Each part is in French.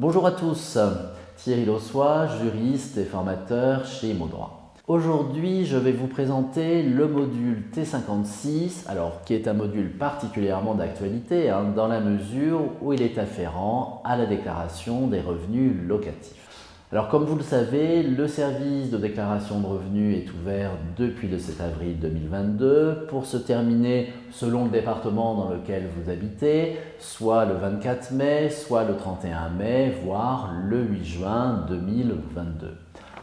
Bonjour à tous, Thierry Lossois, juriste et formateur chez Modroit. Aujourd'hui, je vais vous présenter le module T56, qui est un module particulièrement d'actualité dans la mesure où il est afférent à la déclaration des revenus locatifs. Alors comme vous le savez, le service de déclaration de revenus est ouvert depuis le 7 avril 2022 pour se terminer selon le département dans lequel vous habitez, soit le 24 mai, soit le 31 mai, voire le 8 juin 2022.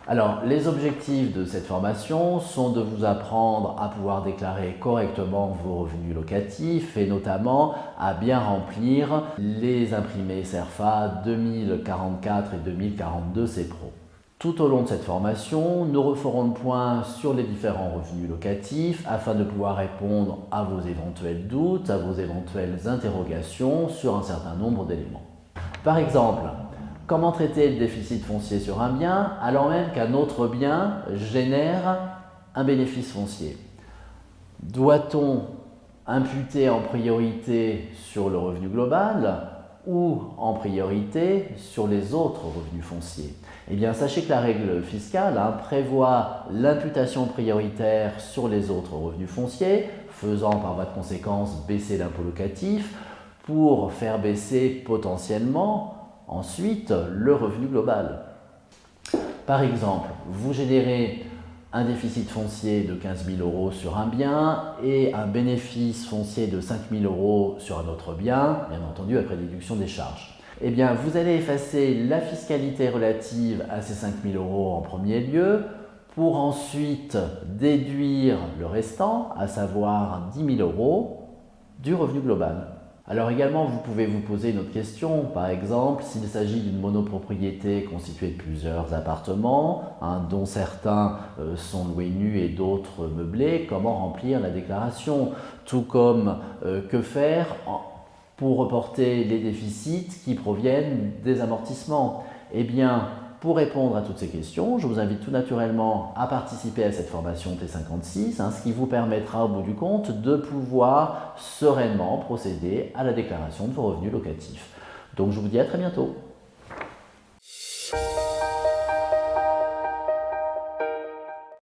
Alors, les objectifs de cette formation sont de vous apprendre à pouvoir déclarer correctement vos revenus locatifs et notamment à bien remplir les imprimés CERFA 2044 et 2042 CPRO. Tout au long de cette formation, nous referons le point sur les différents revenus locatifs afin de pouvoir répondre à vos éventuels doutes, à vos éventuelles interrogations sur un certain nombre d'éléments. Par exemple, comment traiter le déficit foncier sur un bien alors même qu'un autre bien génère un bénéfice foncier? Doit-on imputer en priorité sur le revenu global ou en priorité sur les autres revenus fonciers? Eh bien, sachez que la règle fiscale prévoit l'imputation prioritaire sur les autres revenus fonciers, faisant par voie de conséquence baisser l'impôt locatif pour faire baisser potentiellement ensuite le revenu global. Par exemple, vous générez un déficit foncier de 15 000 € sur un bien et un bénéfice foncier de 5 000 € sur un autre bien, bien entendu après déduction des charges. Eh bien, vous allez effacer la fiscalité relative à ces 5 000 € en premier lieu pour ensuite déduire le restant, à savoir 10 000 € du revenu global. Alors également, vous pouvez vous poser une autre question, par exemple, s'il s'agit d'une monopropriété constituée de plusieurs appartements, dont certains sont loués nus et d'autres meublés, comment remplir la déclaration? Tout comme que faire pour reporter les déficits qui proviennent des amortissements? Eh bien, pour répondre à toutes ces questions, je vous invite tout naturellement à participer à cette formation T56, ce qui vous permettra au bout du compte de pouvoir sereinement procéder à la déclaration de vos revenus locatifs. Donc je vous dis à très bientôt.